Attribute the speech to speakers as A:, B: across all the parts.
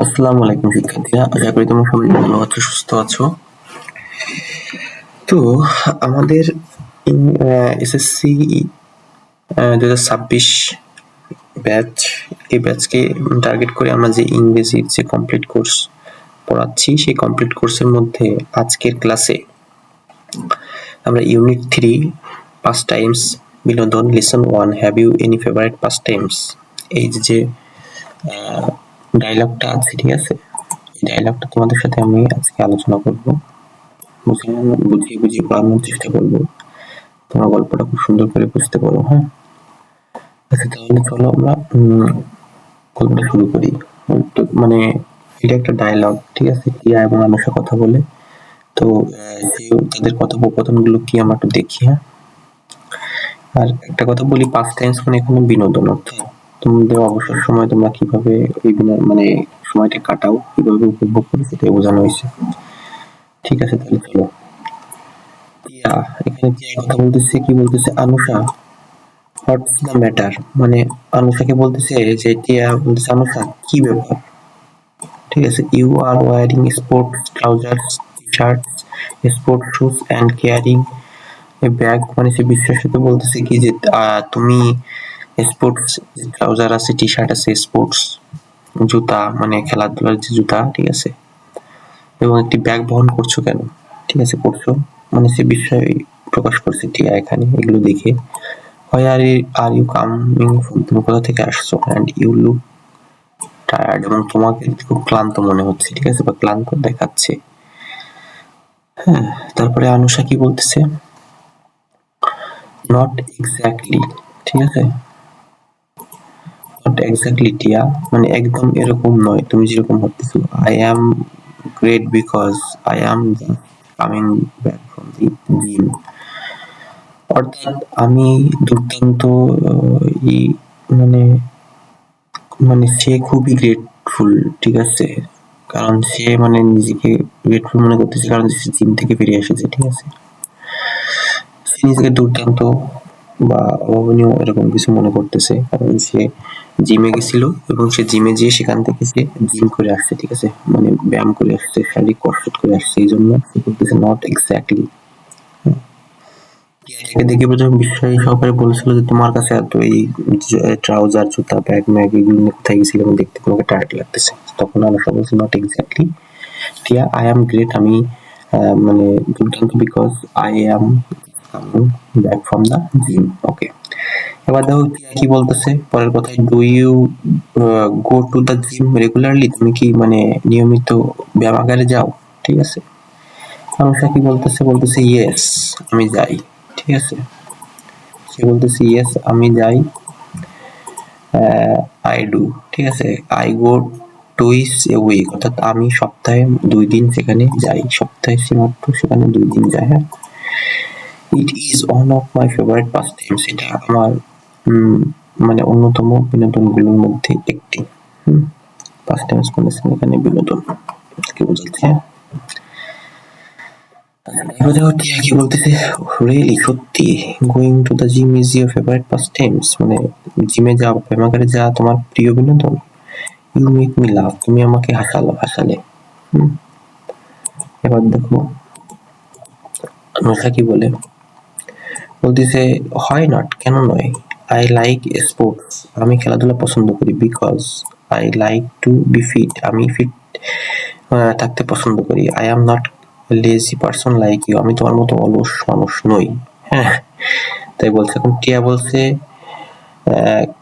A: আসসালামু আলাইকুম শিক্ষার্থীরা, আশা করি তোমরা সবাই ভালো আছো, সুস্থ আছো। তো আমাদের এসএসসি 2026 ব্যাচ, এই ব্যাচকে টার্গেট করে আমরা যে ইংরেজির যে কমপ্লিট কোর্স পড়াচ্ছি, সেই কমপ্লিট কোর্সের মধ্যে আজকের ক্লাসে আমরা ইউনিট 3 পাস্ট টাইমস বিনোদন lesson 1 have you any favourite past times, এই যে ডায়লগটা আছে, ঠিক আছে, এই ডায়লগটা তোমাদের সাথে আমি আজকে আলোচনা করব, বুঝিয়ে পড়ানোর চেষ্টা করব, তোমরা গল্পটা খুব সুন্দর করে বুঝতে পারো। হ্যাঁ, আচ্ছা তাহলে চলো আমরা গল্পটা শুরু করি। মানে এটা একটা ডায়লগ, ঠিক আছে, টিয়া এবং আনুষা কথা বলে। তো তাদের কথোপকথনগুলো কি আমরা একটু দেখি। হ্যাঁ, আর একটা কথা বলি, পাস্ট টাইমস মানে এখানে বিনোদন, অর্থাৎ তোমাদের অবসর সময় তোমরা কিভাবে এই মানে সময়টা কাটাও, কিভাবে উপভোগ করো, সেটাই বোঝানো হয়েছে। ঠিক আছে, তাহলে চলো। টিয়া, এখানে টিয়া কথা বলতেছে, কি বলতেছে, আনুষা হোয়াটস দ্য ম্যাটার, মানে আনুষাকে বলতেছে যে, টিয়া বলতেছে আনুষা কি ব্যাপার, ঠিক আছে, you are wearing sports trousers, t-shirt, sports shoes and carrying a bag, মানে সে বিশ্বাসের সাথে বলতেছে কি যে তুমি স্পোর্টস ট্রাউজার আছে, টি শার্ট আছে, স্পোর্টস জুতা মানে খেলাধুলার যে জুতা, ঠিক আছে, এবং একটি ব্যাগ বহন করছো কেন, ঠিক আছে, করছো, মানে সে বিষয় প্রকাশ করছে টিয়া এখানে এগুলো দেখে। Why are you coming from, তুমি কোথা থেকে আসছো, and you look tired, এবং তোমাকে খুব ক্লান্ত মনে হচ্ছে, ঠিক আছে, বা ক্লান্ত দেখাচ্ছে। হ্যাঁ, তারপরে আনুষা কি বলতেছে, নট এক্স্যাক্টলি, ঠিক আছে, নট এক্স্যাক্টলি টিয়া, মানে একদম এরকম নয় তুমি যেরকম ভাবতেছো। I am great because I am coming back from the gym, অর্থাৎ আমি দুর্দান্ত, মানে মানে সে খুবই গ্রেটফুল, ঠিক আছে, কারণ সে মানে নিজেকে গ্রেটফুল মনে করতেছে, কারণ সে জিম থেকে ফিরে এসেছে, ঠিক আছে, সে নিজেকে দুর্দান্ত বা অভাবনীয় এরকম কিছু মনে করতেছে, কারণ সে জিমে গেছিল এবং সে জিমে যেয়ে সেখান থেকে সে জিম করে আসছে, ঠিক আছে, মানে ব্যায়াম করে আসছে, শারীরিক কসরত করে আসছে, এই জন্য সে করতেছে নট এক্স্যাক্টলি। এটাকে দেখে প্রথমে বিস্ময় সহকারে বলেছিল যে, তোমার কাছে এত এই ট্রাউজার, জুতা, ব্যাগ ম্যাগ এগুলো নিয়ে কোথায় গেছিলে, আমি দেখতে তোমাকে টায়ার্ড লাগতেছে। তখন আনুষা বলছে, not exactly Tia, I am great, আমি মানে দুর্দান্ত, because I am coming back from the gym. Okay, এবার দেখো টিয়া কি বলতেছে পরের কথায়, do you go to the gym regularly, তুমি কি মানে নিয়মিত ব্যায়ামাগারে যাও, ঠিক আছে। আনুষা কি বলতেছে ইয়েস, আমি যাই, ঠিক আছে, সে বলতেছে ইয়েস আমি যাই, আই ডু, ঠিক আছে, আই গো টুইস এ উইক, অর্থাৎ আমি সপ্তাহে 2 দিন সেখানে যাই, সপ্তাহে সে মাত্র সেখানে 2 দিন যায়। হ্যাঁ, it is one of my favourite pass Times, এটা আমার মানে অন্যতম বিনোদনগুলোর মধ্যে একটি। পাস টাইমস মানে এখানে বিনোদন কি বোঝাচ্ছে। দেখো টিয়া কি বলতেছে, রিয়েলি সত্যি, going to the gym is your favourite pass Times, মানে জিমে যাওয়া, ব্যায়ামাগারে যাওয়া তোমার প্রিয় বিনোদন। ইউ মেক মি লাভ, তুমি আমাকে হাসালে। এবার দেখো আনুষা কি বলে, বলতেছে হয় নট, কেন নয়, আই লাইক স্পোর্টস, আমি খেলাধুলা পছন্দ করি, because I like to be fit, আমি ফিট থাকতে পছন্দ করি, I am not lazy person like you, আমি তোমার মতো অলস মানুষ নই। হ্যাঁ, তাই বলছে। এখন টিয়া বলছে,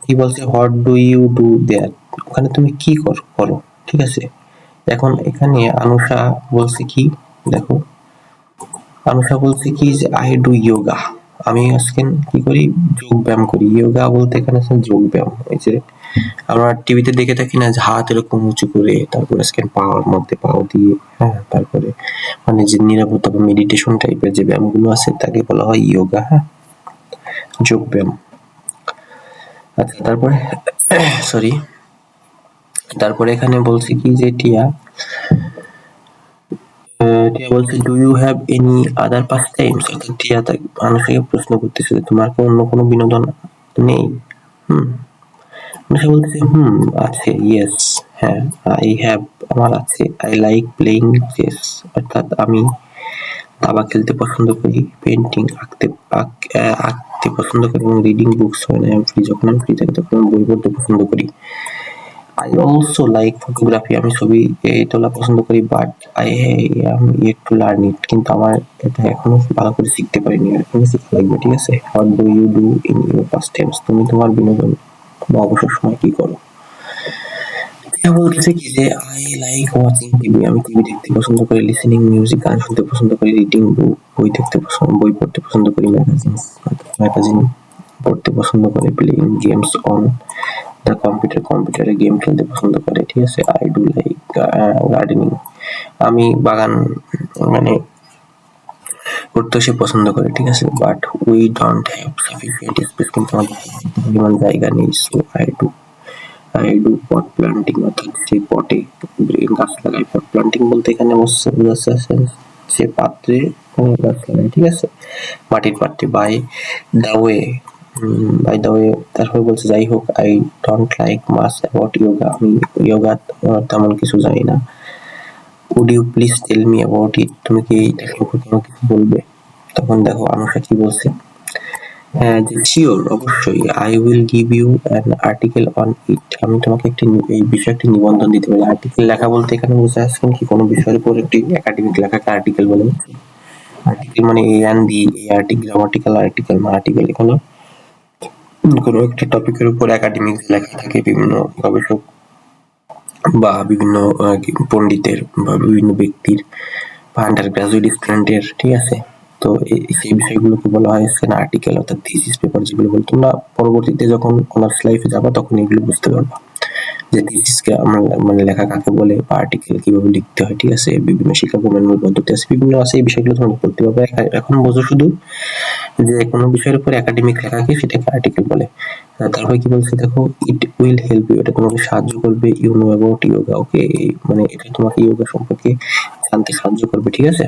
A: কি বলছে, what do you do that, ওখানে তুমি কি করো, ঠিক আছে। এখন এখানে আনুষা বলছে কি, দেখো আনুষা বলছে কি যে, আই ডু ইয়োগা, আমি আজকে কি করি, যোগ ব্যায়াম করি। ইয়োগা বলতে এখানে আছে যোগ ব্যায়াম, ওই যে আমরা টিভিতে দেখে থাকি না, যে হাত এরকম উঁচু করে, তারপরে আজকে পাওয়ার মধ্যে পাও দিয়ে, হ্যাঁ, তারপরে মানে যে নিরাপত্তা বা মেডিটেশন টাইপের যে ব্যায়ামগুলো আছে, তাকে বলা হয় ইয়োগা। হ্যাঁ, যোগ ব্যায়াম। আচ্ছা, তারপরে সরি, তারপরে এখানে বলছে কি যে, টিয়া বলছে, do you have any other pass times, অর্থাৎ টিয়া মানুষকে প্রশ্ন করতেছে, তোমার কি অন্য কোনো বিনোদন নেই। সে বলতেছে আছে, ইয়েস, হ্যাঁ, আই হ্যাভ, আমার আছে। আই লাইক প্লেইং চেস, অর্থাৎ আমি দাবা খেলতে পছন্দ করি, পেইন্টিং আঁকতে পছন্দ করি, এবং রিডিং বুকস মানে আমি ফ্রি, যখন আমি ফ্রি থাকি তখন আমি বই পড়তে পছন্দ করি। আই অলসো লাইক ফটোগ্রাফি, আমি ছবি তোলা পছন্দ করি, but I am yet to learn it, কিন্তু আমার এটা এখনো ভালো করে শিখতে পারিনি, এখনো শিখা লাগবে, ঠিক আছে? What do you do in your past times, তুমি তোমার বিনোদন বা অবসর সময় কি করো? এটা বলতেছে কি যে আই লাইক ওয়াচিং টিভি, আমি টিভি দেখতে পছন্দ করি, লিসেনিং মিউজিক, গান শুনতে পছন্দ করি, রিডিং বুক, বই পড়তে পছন্দ করি, ম্যাগাজিন পড়তে পছন্দ করি, প্লেইং গেমস অন দ্য কম্পিউটারে গেম খেলতে পছন্দ করে, ঠিক আছে? আই ডু লাইক গার্ডেনিং, আমি বাগান মানে করতে সে পছন্দ করে, ঠিক আছে? But we don't have sufficient space, কিন্তু আমাদের পরিমাণ জায়গা নেই, so I do pot planting, অর্থাৎ যে পটে গাছ লাগাই। পট প্লান্টিং বলতে এখানে বোঝাচ্ছে সে পাত্রে গাছ লাগায়, ঠিক আছে? মাটির পাত্রে। বাই দ্য ওয়ে তারপর বলছে যাই হোক, I don't like much about yoga, আমি ইয়োগা তেমন কিছু জানি না। Would you please tell me about it, তুমি কি এইটা সম্পর্কে আমাকে কিছু বলবে? তখন দেখো আনুষা কি বলছে, হ্যাঁ, যে শিওর, অবশ্যই, I will give you an article on it, আমি তোমাকে এই বিষয়ে একটি নিবন্ধন দিতে পারি। আর্টিকেল লেখা বলতে এখানে বোঝা যাচ্ছে কি কোনো বিষয়ের উপর একটি একাডেমিক লেখাকে আর্টিকেল বলে। আর্টিকেল মানে গ্রামাটিক্যাল আর্টিকেল মানে আর্টিকেল, এখানে কোনো একটা টপিকের উপর একাডেমিক লেখা থাকে বিভিন্ন গবেষক বা বিভিন্ন পণ্ডিতের বা বিভিন্ন ব্যক্তির বা আন্ডার গ্রাজুয়েট স্টুডেন্টের, ঠিক আছে? তো সেই বিষয়গুলোকে বলা হয় আর্টিকেল, অর্থাৎ থিসিস পেপার যেগুলো বলে। তোমরা পরবর্তীতে যখন অনার্স লাইফে যাবা তখন এগুলো বুঝতে পারবা যে থিসিসকে আমরা মানে লেখা কাকে বলে বা আর্টিকেল কিভাবে লিখতে হয়, ঠিক আছে? বিভিন্ন শিক্ষা প্রণালীর পদ্ধতি আছে, বিভিন্ন আছে, এই বিষয়গুলো তোমরা পড়তে পারবে। এখন বোঝো শুধু যে কোনো বিষয়ের উপর একাডেমিক লেখাকে সেটাকে আর্টিকেল বলে। তারপরে কি বলছে দেখো, ইট উইল হেল্প ইউ, এটা তোমাকে সাহায্য করবে, ইউ নো অ্যাবাউট ইয়োগা, ওকে, মানে এটা তোমাকে ইয়োগা সম্পর্কে জানতে সাহায্য করবে, ঠিক আছে?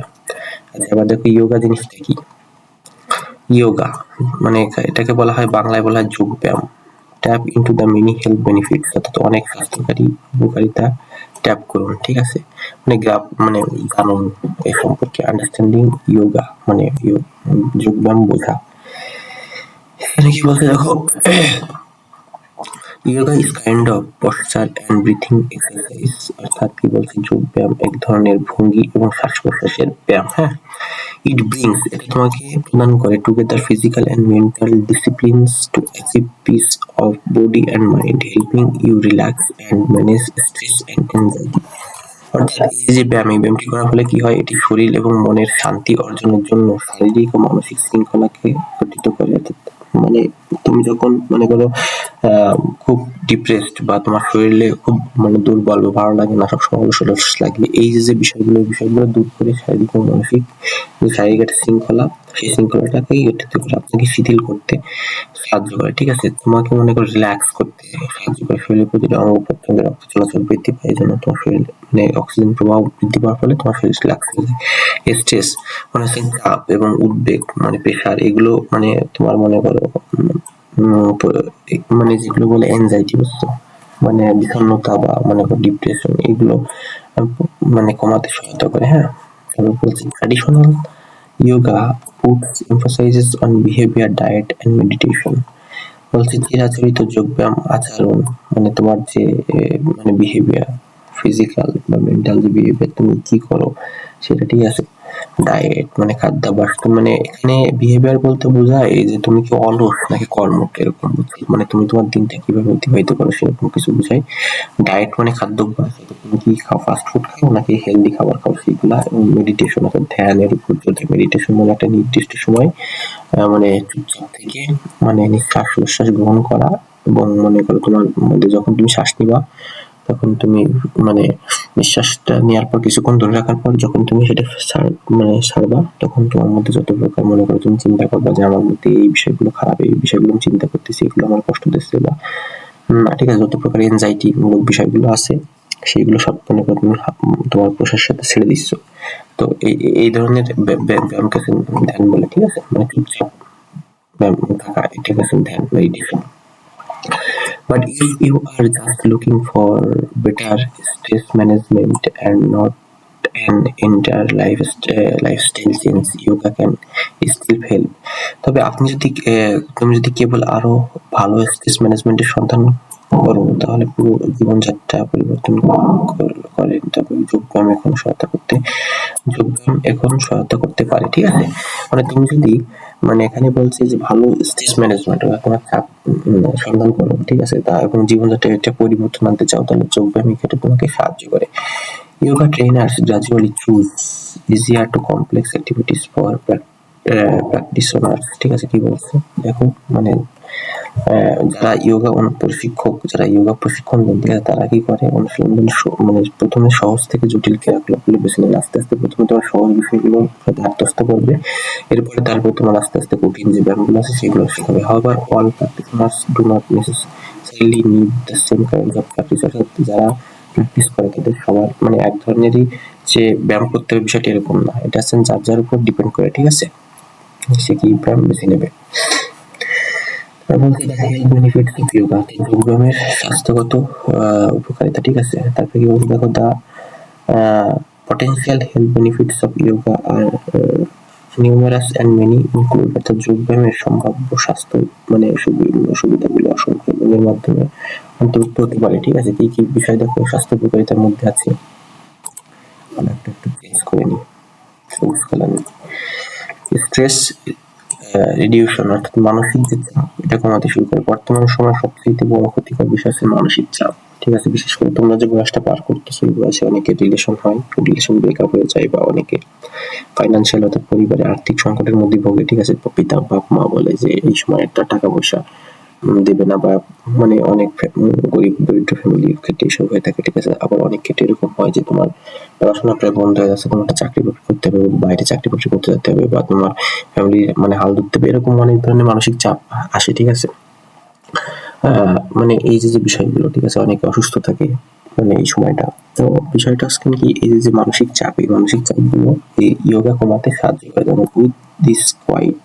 A: আচ্ছা, এবার দেখো ইয়োগা জিনিসটা কি। ইয়োগা মানে এটাকে বলা হয়, বাংলায় বলা হয় যোগ ব্যায়াম। Tap into the many health benefits, অর্থাৎ অনেক স্বাস্থ্যকারী উপকারিতা ট্যাপ করুন, ঠিক আছে? মানে জানুন এই সম্পর্কে। আন্ডারস্ট্যান্ডিং ইয়োগা মানে যোগ ব্যায়াম বোঝা। এখানে কি বলছে দেখো, yoga is kind of posture and breathing exercise, অর্থাৎ কি বলছে, যোগ ব্যায়াম এক ধরনের ভঙ্গি এবং শ্বাস প্রশ্বাসের ব্যায়াম। হ্যাঁ, ইট ব্রিংস, এটা তোমাকে প্রদান করে together physical and mental disciplines to achieve peace of body and mind, helping you relax and manage stress and anxiety. অর্থাৎ এই যে ব্যায়াম, এই ব্যায়ামটি করার ফলে কি হয়, এটি শরীর এবং মনের শান্তি অর্জনের জন্য শারীরিক ও মানসিক শৃঙ্খলাকে গঠিত করে। অর্থাৎ মানে তুমি যখন মনে করো খুব ডিপ্রেসড বা তোমার শরীরে খুব মানে দুর্বল বা ভালো লাগে না, সবসময় অলস লাগে, এই যে বিষয়গুলো দূর করে শারীরিক ও মানসিক যে শারীরিক একটা শৃঙ্খলা, সেই শৃঙ্খলাটাকে গঠিত করে আপনাকে শিথিল করতে সাহায্য করে, ঠিক আছে? তোমাকে মনে করো রিল্যাক্স করতে সাহায্য করে, শরীরের প্রতিটা অঙ্গ প্রত্যঙ্গের রক্ত চলাচল বৃদ্ধি পায়, এই জন্য তোমার শরীর মানে অক্সিজেন প্রবাহ বৃদ্ধি পাওয়ার ফলে তোমার শরীর রিল্যাক্স হয়ে যায়। স্ট্রেস মানে হচ্ছে চাপ এবং উদ্বেগ মানে প্রেশার, এগুলো মানে তোমার মনে করো মানে যেগুলো বলে অ্যাংজাইটি, বুঝছো? মানে বিষণ্ণতা বা মনে করো ডিপ্রেশন, এগুলো মানে কমাতে সহায়তা করে। হ্যাঁ, তারপর বলছি traditional yoga puts emphasizes on behavior, diet and meditation. বলছে চিরাচরিত যোগব্যায়াম আচরণ মানে তোমার যে মানে বিহেভিয়ার, ফিজিক্যাল বা মেন্টাল যে বিহেভিয়ার তুমি কি করো সেটা, ঠিক আছে? ডায়েট মানে খাদ্যাভ্যাস, মানে এখানে বিহেভিয়ার বলতে বোঝায় যে তুমি কি অলস নাকি কর্মঠ, এরকম মানে তুমি তোমার দিনটা কিভাবে অতিবাহিত করো সেরকম কিছু বোঝায়। ডায়েট মানে খাদ্যাভ্যাস, তুমি কি খাও, ফাস্ট ফুড খাও নাকি হেলদি খাবার খাও সেগুলা। এবং মেডিটেশন অর্থাৎ ধ্যানের উপর জোর। মেডিটেশন মানে একটা নির্দিষ্ট সময় মানে চুপচাপ থেকে মানে নিঃশ্বাস প্রশ্বাস গ্রহণ করা, এবং মনে করো তোমার মধ্যে যখন তুমি শ্বাস নিবা তখন তুমি মানে নিঃশ্বাসটা নেওয়ার পর কিছুক্ষণ ধরে রাখার পর যখন তুমি সেটা ছাড়বা, তখন তোমার মধ্যে যত প্রকার মনে করো তুমি চিন্তা করবা যে আমার মধ্যে এই বিষয়গুলো খারাপ, এই বিষয়গুলো আমি চিন্তা করতেছি, এগুলো আমার কষ্ট দিচ্ছে বা ঠিক আছে, যত প্রকার এনজাইটি মূলক বিষয়গুলো আছে সেইগুলো সব মনে করো তুমি তোমার প্রশ্বাসের সাথে ছেড়ে দিচ্ছ। তো এই ধরনের ব্যায়ামকে ধ্যান বলে, ঠিক আছে? মানে চুপচাপ ব্যায়াম থাকা, এটাকে ধ্যান, meditation. But if you are just looking for better stress management and not an entire lifestyle change, yoga can still help. তবে আপনি যদি তুমি যদি কেবল আরো ভালো স্ট্রেস ম্যানেজমেন্টের সন্ধান করো, তাহলে পুরো জীবনযাত্রা পরিবর্তন করেন। তবে যোগব্যায়াম এখন সহায়তা করতে পারে, ঠিক আছে? মানে তুমি যদি মানে এখানে বলছে যে ভালো স্ট্রেস ম্যানেজমেন্ট তোমার চাপ সন্ধান করো, ঠিক আছে? তা এবং জীবনযাত্রায় একটা পরিবর্তন আনতে চাও, তাহলে যোগব্যায়াম এক্ষেত্রে তোমাকে সাহায্য করে। Yoga trainers gradually choose easier to complex activities for practitioners, ঠিক আছে? কি বলছে দেখো, মানে যারা যোগা প্রশিক্ষণ দেন, ঠিক আছে? তারা কি করে অনুশীলন মানে প্রথমে সহজ থেকে জটিল ক্রিয়াকলাপগুলো বেছে নেন। আস্তে আস্তে প্রথমে তোমার সহজ বিষয়গুলো আত্মস্থ করবে, এরপরে তারপর তোমার আস্তে আস্তে কঠিন যে ব্যায়ামগুলো আছে সেগুলো শেখাবে। However, all practitioners do not necessarily need the same kinds of practice, অর্থাৎ যারা প্র্যাকটিস করে তাদের সবার মানে এক ধরনেরই যে ব্যায়াম করতে হবে বিষয়টি এরকম না। এটা হচ্ছে যার যার উপর ডিপেন্ড করে, ঠিক আছে? সে কি ব্যায়াম বেছে নেবে। বেনিফিটস অফ যোগা, যোগব্যায়ামের স্বাস্থ্যগত উপকারিতা, ঠিক আছে? তারপরে কি বলছে দেখো, দা potential health benefits of yoga are numerous and many include, অর্থাৎ যোগব্যায়ামের সম্ভাব্য স্বাস্থ্য মানে সুবিধাগুলো অসংখ্য এর মাধ্যমে অন্তর্ভুক্ত হতে পারে, ঠিক আছে? কি কি বিষয় দেখো স্বাস্থ্য উপকারিতার মধ্যে আছে, আমরা একটু চেঞ্জ করে নিই, সবুজ কালার। স্ট্রেস রিডিউশন, অর্থাৎ মানসিক যে চাপ এটা কমাতে শুরু করে। বর্তমান সময় সবচেয়ে বড় ক্ষতিকর বিষয় হচ্ছে মানসিক চাপ, ঠিক আছে? বিশেষ করে তোমরা যে বয়সটা পার করতেছো এই বয়সে অনেকের রিলেশন ব্রেকআপ হয়ে যায়, বা অনেকে ফাইন্যান্সিয়াল অর্থাৎ পরিবারে আর্থিক সংকটের মধ্যে ভোগে, ঠিক আছে? পিতা বাপ মা বলে যে এই সময় একটা টাকা পয়সা দেবে না, বা মানে অনেক গরিব দরিদ্র ফ্যামিলির ক্ষেত্রে এসব হয়ে থাকে, ঠিক আছে? আবার অনেক ক্ষেত্রে এরকম হয় যে তোমার পড়াশোনা প্রায় বন্ধ হয়ে যাচ্ছে, তোমার একটা চাকরি বাকরি করতে হবে, বাইরে চাকরি বাকরি করতে যেতে হবে, বা তোমার ফ্যামিলি মানে হাল ধরতে হবে, এরকম অনেক ধরনের মানসিক চাপ আসে, ঠিক আছে? মানে এই যে বিষয়গুলো, ঠিক আছে? অনেকে অসুস্থ থাকে মানে এই সময়টা। তো বিষয়টা হচ্ছে কি, এই যে মানসিক চাপ, এই মানসিক চাপগুলো এই যোগা কমাতে সাহায্য করে। যেমন with this quite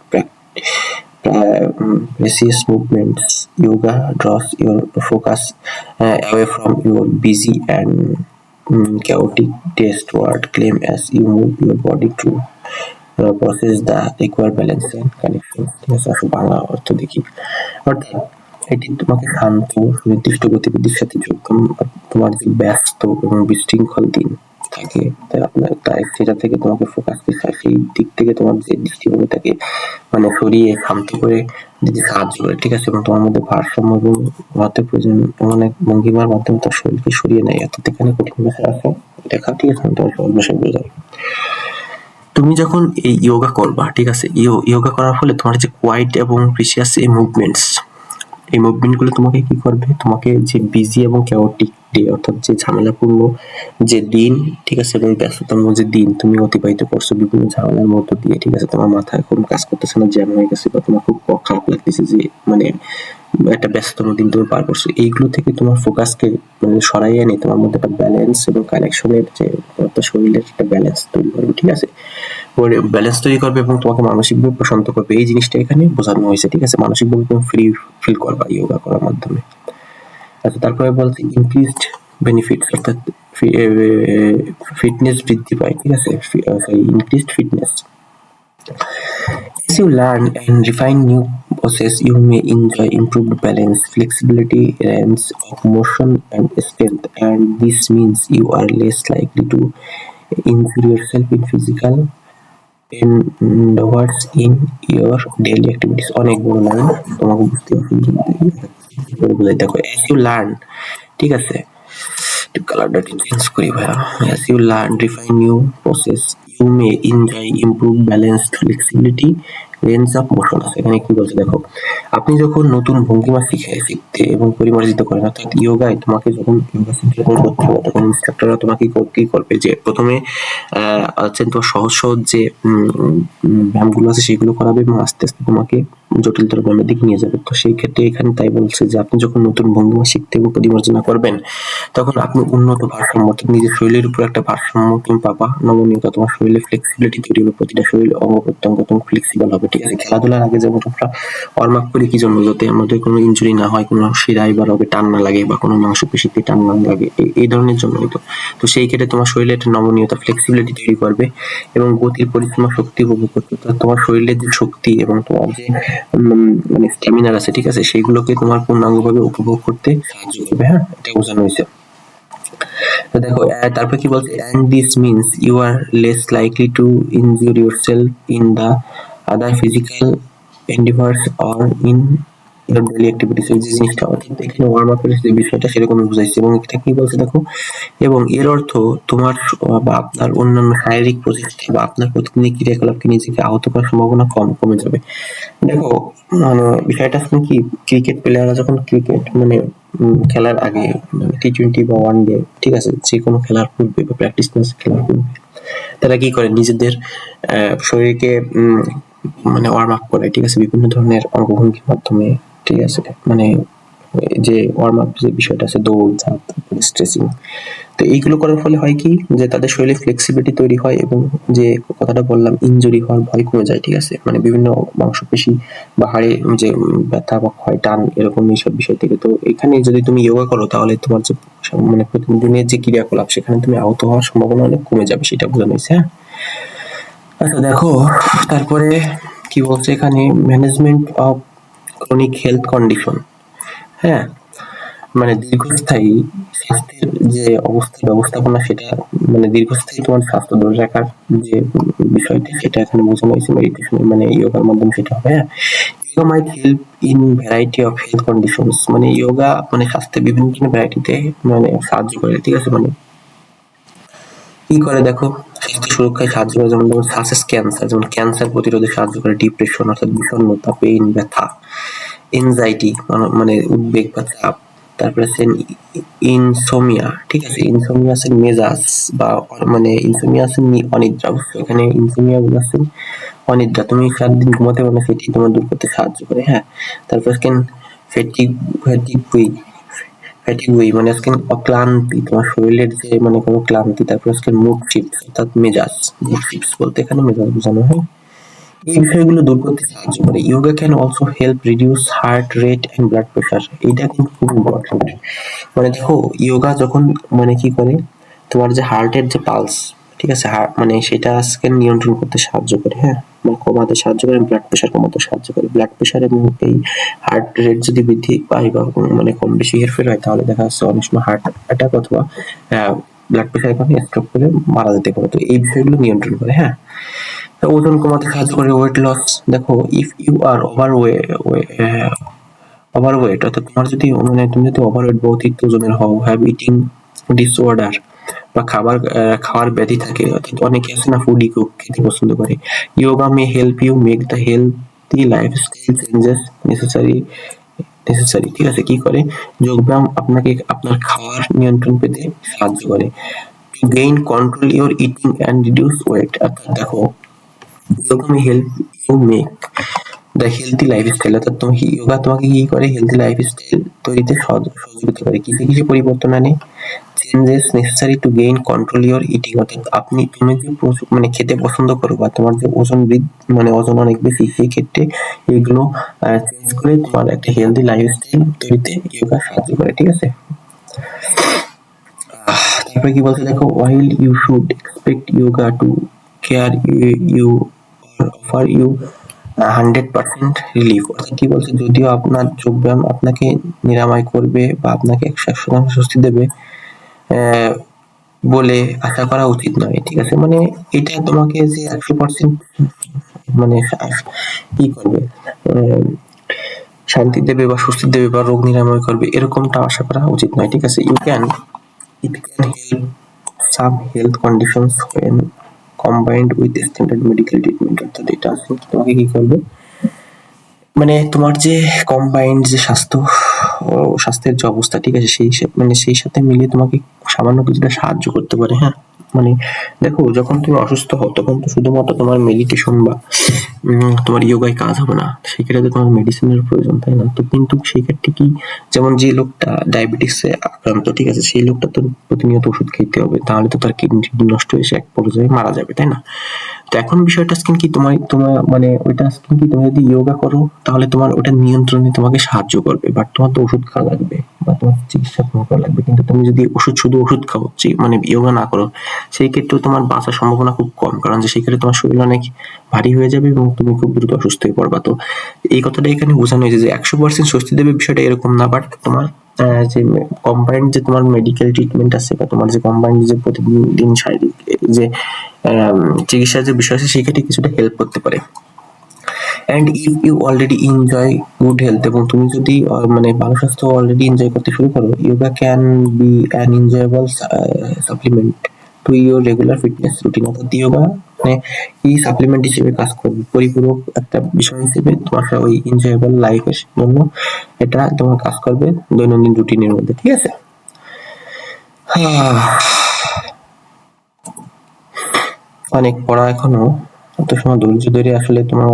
A: precise movements, yoga draws your focus away from your busy and chaotic days toward claim as you move your body to process the required balance and connection, ঠিক আছে? আসলে বাংলা অর্থ দেখি, অর্থাৎ এটি তোমাকে শান্ত সুনির্দিষ্ট গতিবিধির সাথে যোগদান, তোমার যে ব্যস্ত এবং বিশৃঙ্খল দিন থাকে তাই সেটা থেকে তোমাকে ফোকাস করতে হয়, সেই দিক থেকে তোমার যে দৃষ্টিভঙ্গিটাকে মানে সরিয়ে শান্ত করে দিতে সাহায্য করে, ঠিক আছে? এবং তোমার মধ্যে ভারসাম্য এবং প্রয়োজন এমন এক ভঙ্গিমার মাধ্যমে তার শরীরকে সরিয়ে নেয়। অর্থাৎ এখানে কঠিন ভাষা আছে লেখা, ঠিক আছে? তোমার সহজ ভাষায় বোঝায়। তুমি যখন এই যোগা করবা, ঠিক আছে? যোগা করার ফলে তোমার যে কোয়াইট এবং প্রিসিয়াস এই মুভমেন্টগুলো তোমাকে কি করবে, তোমাকে যে বিজি এবং chaotic ডে, অর্থাৎ যে ঝামেলাপূর্ণ যে দিন, ঠিক আছে? এবং ব্যস্ততম যে দিন তুমি অতিবাহিত করছো বিভিন্ন ঝামেলার মধ্য দিয়ে, ঠিক আছে? তোমার মাথায় কোনো কাজ করতেছে না, জ্যাম হয়ে গেছে, বা তোমার খুব খারাপ লাগতেছে যে মানে একটা ব্যস্ততম দিন তুমি পার করছো, এইগুলো থেকে তোমার ফোকাসকে মানে সরাইয়ে এনে তোমার মধ্যে একটা ব্যালেন্স এবং কানেকশনের যে তোমার শরীরের একটা ব্যালেন্স তৈরি করবে, ঠিক আছে? ব্যালেন্স তৈরি করবে এবং তোমাকে মানসিকভাবে প্রশান্ত করবে, এই জিনিসটা এখানে বোঝানো হয়েছে, ঠিক আছে? মানসিকভাবে তুমি ফ্রি ফিল করবা যোগা করার মাধ্যমে। আচ্ছা, তারপরে বলছে ইনক্রিজড বেনিফিটস, অর্থাৎ ফিটনেস বৃদ্ধি পায়, ঠিক আছে? Increased fitness. As you learn and refine new poses, you may enjoy improved balance, flexibility, range of motion, and strength, and this means you are less likely to injure yourself in physical endeavors in your daily activities. অনেক বড় line, তোমাকে বুঝতে বোঝাই। দেখো, as you learn, ঠিক আছে? একটু কালারটা চেঞ্জ করি ভাইয়া। As you learn, refine new process, you may enjoy improved balance, flexibility, range of motion. এখানে কি বলছে দেখো, আপনি যখন নতুন ভঙ্গিমা শিখতে এবং পরিমার্জিত করেন, অর্থাৎ যোগায় তোমাকে যখন যোগা শিখতে করতে হবে, তখন ইনস্ট্রাক্টররা তোমাকে কি করবে যে প্রথমে হচ্ছে তোমার সহজ সহজ যে ব্যায়ামগুলো আছে সেগুলো করাবে, এবং আস্তে আস্তে তোমাকে জটিলতর ব্যায়ামের দিকে নিয়ে যাবে। তো সেই ক্ষেত্রে এখানে তাই বলছে যে আপনি যখন নতুন ভঙ্গিমা শিখতে এবং পরিমার্জনা করবেন, তখন আপনি উন্নত ভারসাম্য, অর্থাৎ নিজের শরীরের উপর একটা ভারসাম্য তুমি পাবা, নমনীয়তা, তোমার শরীরে ফ্লেক্সিবিলিটি তৈরি হবে, প্রতিটা শরীরের অঙ্গ প্রত্যঙ্গ তোমার ফ্লেক্সিবল হবে, ঠিক আছে। খেলাধুলার আগে যেমন আমরা ওয়ার্ম আপ করি কি জন্য, যাতে আমাদের কোনো ইনজুরি না হয়, কোনো শিরায় বা রগে টান না লাগে বা কোনো মাংসপেশিতে টান না লাগে, এই ধরনের জন্যই তো। তো সেই ক্ষেত্রে তোমার শরীরে একটা নমনীয়তা, ফ্লেক্সিবিলিটি তৈরি করবে এবং গতির পরিসীমা শক্তি উপভোগ করতে তোমার শরীরের যে শক্তি এবং তোমার যে মানে স্ট্যামিনার আছে, ঠিক আছে, সেইগুলোকে তোমার পূর্ণাঙ্গভাবে উপভোগ করতে সাহায্য করবে। হ্যাঁ, এটা বোঝানো হয়েছে। তো দেখো তারপর কি বলছে, and this means you are less likely to injure yourself in the other physical endeavors or in your daily activities। এই যে জিনিসটা অর্থাৎ এখানে ওয়ার্ম আপের যে বিষয়টা সেরকমই বুঝাইছে। এবং এটা কি বলছে দেখো, এবং এর অর্থ তোমার বা আপনার অন্যান্য শারীরিক প্রচেষ্টা বা আপনার প্রতিদিনের ক্রিয়াকলাপকে নিজেকে আহত করার সম্ভাবনা কমে যাবে। দেখো মানে বিষয়টা আসলে কি, ক্রিকেট প্লেয়াররা যখন ক্রিকেট মানে খেলার আগে টি-20 বা ওয়ান ডে, ঠিক আছে, যে কোনো খেলার পূর্বে বা প্র্যাকটিস ম্যাচ খেলার পূর্বে তারা কি করে, নিজেদের শরীরকে মানে ওয়ার্ম আপ করে, ঠিক আছে, বিভিন্ন ধরনের অঙ্গভঙ্গির মাধ্যমে, ঠিক আছে, মানে যে ওয়ার্ম আপ যে বিষয়টা আছে, দৌড় ঝাঁপ, স্ট্রেচিং। তো এইগুলো করার ফলে হয় কি, যে তাদের শরীরে ফ্লেক্সিবিলিটি তৈরি হয় এবং যে কথাটা বললাম ইনজুরি হওয়ার ভয় কমে যায়, ঠিক আছে, মানে বিভিন্ন মাংসপেশি বা হাড়ে যে ব্যথা বা ক্ষয় টান এরকম এইসব বিষয় থেকে। তো এখানে যদি তুমি যোগা করো তাহলে তোমার যে মানে প্রতিদিনের যে ক্রিয়াকলাপ সেখানে তুমি আহত হওয়ার সম্ভাবনা অনেক কমে যাবে, সেটা বোঝানো হয়েছে। হ্যাঁ, আচ্ছা দেখো তারপরে কি বলছে এখানে, management of chronic health condition. হ্যাঁ, মানে দীর্ঘস্থায়ী স্বাস্থ্যের যে ব্যবস্থাপনা, সেটা মানে দীর্ঘস্থায়ী তোমার স্বাস্থ্য ধরে রাখার যে বিষয়টি, সেটা এখানে বোঝানো হয়েছে মেডিটেশন মানে যোগার মাধ্যমে সেটা হবে। হ্যাঁ, যোগা মাইট help in variety of health conditions. মানে যোগা মানে স্বাস্থ্যের বিভিন্ন ভ্যারাইটিতে মানে সাহায্য করে, ঠিক আছে। মানে কি করে দেখো, স্বাস্থ্য সুরক্ষায় সাহায্য করে, যেমন সাসেস ক্যান্সার, যেমন ক্যান্সার প্রতিরোধে সাহায্য করে, ডিপ্রেশন অর্থাৎ বিষণ্ণতা, পেইন ব্যথা, এনজাইটি মানে উদ্বেগ বা চাপ, তারপরে আছে ইনসোমিয়া, ঠিক আছে, ইনসোমিয়াসের মেজাজ বা মানে ইনসোমিয়াসের অনিদ্রা, এখানে ইনসোমিয়া বলেছেন অনিদ্রা, তুমি 7 দিন ঘুমাতে পারো না, সেটি তোমার দূর করতে সাহায্য করে। হ্যাঁ, তারপর ফ্যাটিগুই মানে আজকে ক্লান্তি, তোমার শরীরের যে মানে কোনো ক্লান্তি। তারপর আজকে মুড শিফটস অর্থাৎ মেজাজ, মুড শিফটস বলতে এখানে মেজাজ বোঝানো হয়। এই বিষয়গুলো দূর করতে সাহায্য করে। Yoga can also help reduce heart rate and blood pressure. এটা কিন্তু খুব ইম্পর্টেন্ট। মানে দেখো যোগা যখন মানে কি করে, তোমার যে হার্টের যে পালস, ঠিক আছে, মানে সেটা আজকে নিয়ন্ত্রণ করতে সাহায্য করে। হ্যাঁ, মানে কমাতে সাহায্য করে, ব্লাড প্রেশার কমাতে সাহায্য করে। ব্লাড প্রেশার এবং এই হার্ট রেট যদি বৃদ্ধি পায় বা মানে কম বেশি হেরফের হয়, তাহলে দেখা যাচ্ছে অনেক সময় হার্ট অ্যাটাক অথবা ব্লাড প্রেশারের কারণে স্ট্রোক করে মারা যেতে পারে। তো এই বিষয়গুলো নিয়ন্ত্রণ করে। হ্যাঁ, ওজন কমাতে সাহায্য করে, ওয়েট লস। দেখো ইফ ইউ আর ওভারওয়েট অর্থাৎ তোমার যদি মানে তুমি যদি ওভারওয়েট বা অতিরিক্ত ওজনের হও, হ্যাভ ইটিং ডিসঅর্ডার বা খাওয়ার ব্যাধি থাকে, অর্থাৎ অনেকে আছে না ফুডি কুক খেতে পছন্দ করে, yoga may help you make the healthy lifestyle changes necessary, ঠিক আছে। কি করে, যোগব্যায়াম আপনাকে আপনার খাওয়ার নিয়ন্ত্রণ পেতে সাহায্য করে, to gain control your eating and reduce weight. অর্থাৎ দেখো yoga may help you make the healthy lifestyle, অর্থাৎ যোগা তোমাকে কি করে, হেলথি লাইফস্টাইল তৈরিতে সহযোগিতা করে। কিসে পরিবর্তন আনে, changes necessary to gain control your eating, অর্থাৎ তুমি যে মানে খেতে পছন্দ করো বা তোমার যে ওজন মানে ওজন অনেক বেশি, সেই ক্ষেত্রে এগুলো চেঞ্জ করে তোমার একটা হেলথি লাইফস্টাইল তৈরিতে যোগা সাহায্য করে, ঠিক আছে। তারপরে কি বলছে দেখো, while you should expect yoga to care you or offer you 100% relief, অর্থাৎ কি বলছে, যদিও আপনার যোগব্যায়াম আপনাকে নিরাময় করবে বা আপনাকে 100% স্বস্তি দেবে বলে আশা করা উচিত নয়, ঠিক আছে। মানে এটা তোমাকে যে 100% মানে কি করবে, শান্তি দেবে বা স্বস্তি দেবে বা রোগ নিরাময় করবে এরকমটা আশা করা উচিত নয়, ঠিক আছে। It can help some health conditions when combined with standard medical treatment, অর্থাৎ এটা তোমাকে কি করবে, মানে তোমার যে কম্বাইন্ড যে স্বাস্থ্যের যে অবস্থা, ঠিক আছে, সেই সাথে মিলিয়ে তোমাকে সামান্য কিছুটা সাহায্য করতে পারে। হ্যাঁ, মানে দেখো যখন তুমি অসুস্থ হও তখন তো শুধুমাত্র তোমার মেডিটেশন বা তোমার যোগায় কাজ হবে না, সেক্ষেত্রে তোমার মেডিসিনের প্রয়োজন, তাই না? তো কিন্তু সেই ক্ষেত্রে কি, যেমন যে লোকটা ডায়াবেটিসে আক্রান্ত, ঠিক আছে, সেই লোকটা তো প্রতিনিয়ত ওষুধ খেতে হবে, তাহলে তো তার কিডনি নষ্ট হয়ে সে এক পর্যায়ে মারা যাবে, তাই না? তো এখন বিষয়টা স্কিন কি, তোমার তোমার মানে ওইটা স্কিন কি, তুমি যদি যোগা করো তাহলে তোমার ওটা নিয়ন্ত্রণে তোমাকে সাহায্য করবে, বাট তোমার তো ওষুধ খাওয়া লাগবে বা তোমার চিকিৎসা করা লাগবে। কিন্তু তুমি যদি শুধু ওষুধ খাও, মানে যোগা না করো, সেই ক্ষেত্রেও তোমার বাঁচার সম্ভাবনা খুব কম, কারণ যে সেই ক্ষেত্রে তোমার শরীর অনেক ভারী হয়ে যাবে এবং তুমি খুব দ্রুত অসুস্থ হয়ে পড়বা। তো এই কথাটা এখানে বোঝানো হয়েছে যে 100% স্বস্তি দেবে বিষয়টা এরকম না, বাট তোমার যে কম্বাইন্ড যে তোমার মেডিকেল ট্রিটমেন্ট আছে বা তোমার যে কম্বাইন্ড যে প্রতিদিন শারীরিক যে চিকিৎসার যে বিষয় আছে সেক্ষেত্রে কিছুটা হেল্প করতে পারে। And if you already enjoy good health, এবং তুমি যদি মানে ভালো স্বাস্থ্য অলরেডি এনজয় করতে শুরু করো, yoga can be an enjoyable supplement to your regular fitness routine. অর্থাৎ যোগা মানে এই সাপ্লিমেন্ট হিসেবে কাজ করবে, পরিপূরক একটা বিষয় হিসেবে তোমার ওই এনজয়েবল লাইফের জন্য এটা তোমার কাজ করবে দৈনন্দিন রুটিনের মধ্যে, ঠিক আছে? অনেক পড়া এখনো, এত সময় ধৈর্য ধরে আসলে তোমরা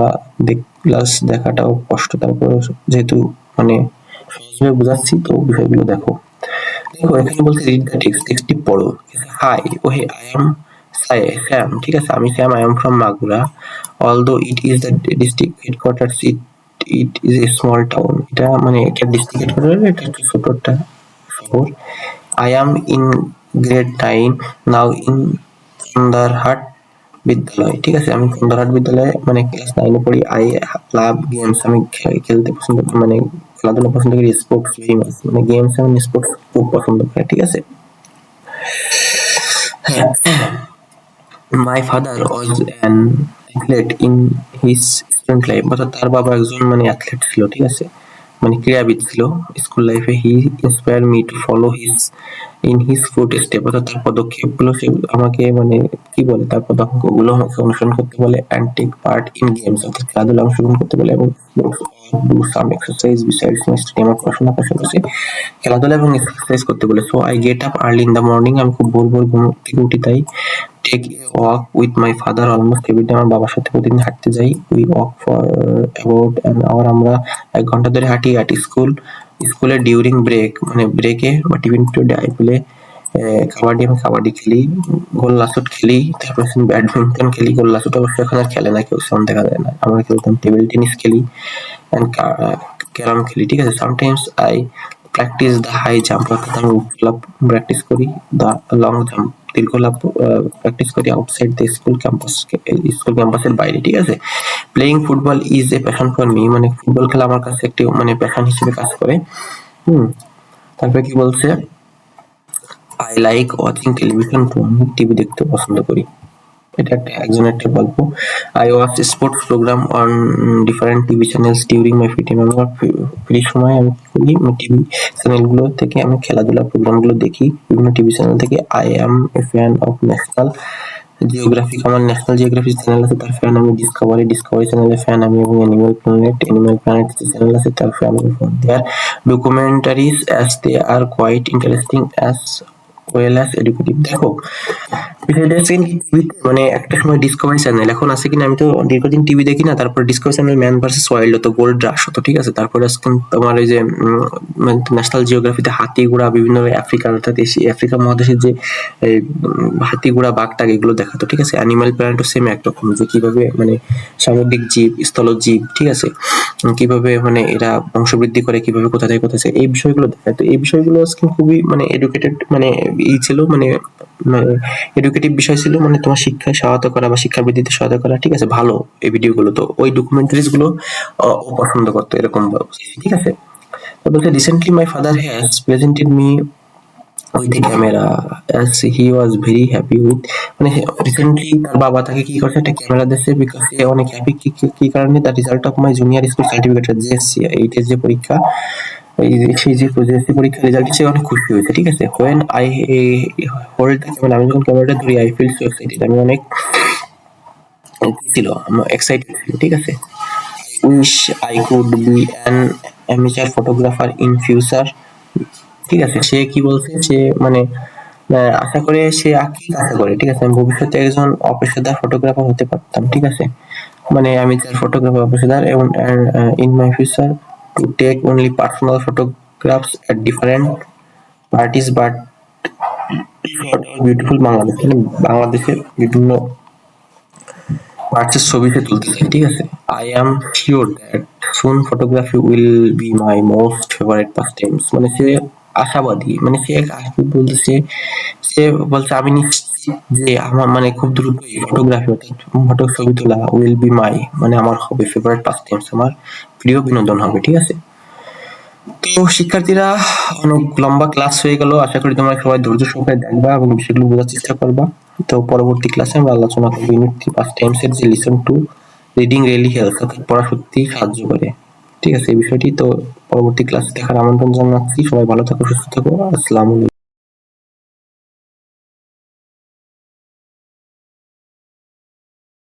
A: ক্লাস দেখাটাও কষ্ট, তারপরে যেহেতু মানে সহজভাবে বোঝাচ্ছি তো বিষয়গুলো দেখো। দেখো এখানে বলছে রিড দ্য টেক্সট, টেক্সটটি পড়ো। হাই ওহে আই এম স্যাম, ঠিক আছে, আমি Sam, I am from Magura, although it is the district headquarters, it is a small town. এটা মানে এটা ডিস্ট্রিক্ট হেডকোয়ার্টার, এটা একটা ছোট একটা শহর। I am in grade 9 now in Sundarhat বিদ্যালয়, ঠিক আছে, আমি সুন্দরহাট বিদ্যালয়ে মানে ক্লাস 9 এ পড়ি। আই লাভ গেমস, আমি খেলতে পছন্দ, মানে খেলাধুলা পছন্দ করি। স্পোর্টস ভেরি মাচ, মানে গেমস এবং স্পোর্টস খুব পছন্দ করি, ঠিক আছে। My father was an athlete in his student life, অর্থাৎ তার বাবা একজন মানে অ্যাথলেট ছিল, ঠিক আছে, মানে ক্রীড়াবিদ ছিল স্কুল লাইফে। He inspire me to follow his foot step, অর্থাৎ তার পদক্ষেপগুলো সে আমাকে মানে কি বলে, তার পদক্ষেপগুলো আমাকে অনুসরণ করতে বলে। And take part in games, অর্থাৎ খেলাধুলা অংশগ্রহণ করতে বলে, এবং do some exercise besides my study, আমার পড়াশোনার পাশাপাশি খেলাধুলা এবং এক্সারসাইজ করতে বলে। So I get up early in the morning, আমি খুব ভোর ভোর ঘুম থেকে উঠি, তাই take a walk with my father almost everyday, আমার বাবার সাথে প্রতিদিন হাঁটতে যাই। We walk for about an hour, আমরা 1 ঘন্টা ধরে হাঁটি। অ্যাট স্কুলে ডিউরিং ব্রেক, মানে ব্রেকে বা টিফিন পিরিয়ডে আই প্লে কাবাডি, আমি কাবাডি খেলি, গোল্লাছুট খেলি, তারপর ব্যাডমিন্টন খেলি। গোল্লাছুট অবশ্য এখন আর খেলে না কেউ, সেরকম দেখা যায় না। আমরা খেলতাম টেবিল টেনিস খেলি অ্যান্ড ক্যারাম খেলি, ঠিক আছে। Sometimes I practice the high jump, অর্থাৎ আমি লাফ প্র্যাকটিস করি। দ্য লং জাম্প, দীর্ঘ লাফ প্র্যাকটিস করি আউটসাইড দ্য স্কুল ক্যাম্পাসের বাইরে, ঠিক আছে। Playing football is a passion for me, মানে ফুটবল খেলা আমার কাছে একটি মানে প্যাশন হিসেবে কাজ করে। তারপরে কি বলছে, I like watching television too, আমি টিভি দেখতে পছন্দ করি। এটা একজনের একটা গল্প। I watch sports program on different TV channels during my free time, আমার ফ্রি সময় আমি কি করি, টিভি চ্যানেলগুলো থেকে আমি খেলাধুলার প্রোগ্রামগুলো দেখি, বিভিন্ন টিভি চ্যানেল থেকে। I am A fan of national geographic, আমার ন্যাশনাল জিওগ্রাফি চ্যানেল আছে তার ফ্যান আমি। ডিসকভারি চ্যানেলের ফ্যান আমি, এবং অ্যানিমাল প্ল্যানেট যে চ্যানেল আছে তার ফ্যান আমি। For their documentaries as they are quite interesting as well as educative. দেখো বিষয়টা হচ্ছে কি, টিভিতে মানে একটা সময় ডিসকভারি চ্যানেল, এখন আছে কিনা আমি তো দীর্ঘদিন টিভি দেখি না। তারপর Discovery channel man versus wild হতো, গোল্ড রাশ হতো, ঠিক আছে। তারপরে তোমার ওই যে ন্যাশনাল জিওগ্রাফিতে হাতি ঘোড়া, বিভিন্ন আফ্রিকার, অর্থাৎ আফ্রিকা মহাদেশের যে হাতি ঘোড়া বাঘ টাঘ এগুলো দেখাতো, ঠিক আছে। অ্যানিমাল প্ল্যানেটও সেম একরকম, যে কিভাবে মানে সামুদ্রিক জীব, স্থলজ জীব, ঠিক আছে, কিভাবে মানে এরা বংশবৃদ্ধি করে, কিভাবে কোথা থেকে কোথায় যায়, এই বিষয়গুলো দেখায়। তো এই বিষয়গুলো আজকে খুবই মানে এডুকেটেড মানে ছিল, মানে এডুকেটিভ বিষয় ছিল, মানে তোমার শিক্ষায় সহায়তা করা বা শিক্ষা বৃদ্ধিতে সহায়তা করা, ঠিক আছে, ভালো এই ভিডিওগুলো। তো ওই ডকুমেন্টারিজ গুলো ও পছন্দ করতো, এরকম ঠিক আছে। তো বলতে recently my father has presented me with a camera as he was very happy with, মানে রিসেন্টলি তার বাবা তাকে কি করছে, একটা ক্যামেরা দিয়েছে, বিকজ সে অনেক হ্যাপি। কি কারণে, the result of my junior school certificate, GSC HS যে পরীক্ষা, সেই যে জিএসসি পরীক্ষার রেজাল্ট, সে অনেক খুশি হয়েছে, ঠিক আছে। When I hold the camera, আমি যখন ক্যামেরাটা ধরি, আই ফিল সো এক্সাইটেড, আমি অনেক ছিল, এক্সাইটেড ছিল, ঠিক আছে। Wish I could be an amateur photographer in future, ঠিক আছে। সে কি বলছে, সে মানে আশা করে, সে কি আশা করে, ঠিক আছে, আমি ভবিষ্যতে একজন অপেশাদার ফটোগ্রাফার হতে পারতাম, ঠিক আছে। মানে আমি তার ফটোগ্রাফার পেশাদার এবং in my future to take only personal photographs at different parties but beautiful Bangladesh, মানে বাংলাদেশের বিভিন্ন পার্টসের ছবি সে তুলতে চাই, ঠিক আছে। I am sure that soon photography will be my most favourite pass Times, মানে সে আশাবাদী, মানে সে বলতেছে, সে বলছে আমি নিশ্চিত যে আমার মানে খুব দ্রুতই ফটোগ্রাফি অর্থাৎ ফটো ছবি তোলা উইল বি মাই মানে আমার হবে ফেভারিট পাস টাইমস, আমার প্রিয় বিনোদন হবে, ঠিক আছে। তো শিক্ষার্থীরা অনেক লম্বা ক্লাস হয়ে গেল, আশা করি তোমরা সবাই ধৈর্য সহকারে দেখবা এবং বিষয়গুলো বোঝার চেষ্টা করবা। তো পরবর্তী ক্লাসে আমরা আলোচনা করবো ইউনিট 3 পাস টাইমস এর যে listen to reading really helps, অর্থাৎ পড়া সত্যিই সাহায্য করে, ঠিক আছে এই বিষয়টি। তো পরবর্তী ক্লাসে দেখার আমন্ত্রণ জানাচ্ছি, সবাই ভালো থাকো, সুস্থ থাকো, আসসালামু আলাইকুম।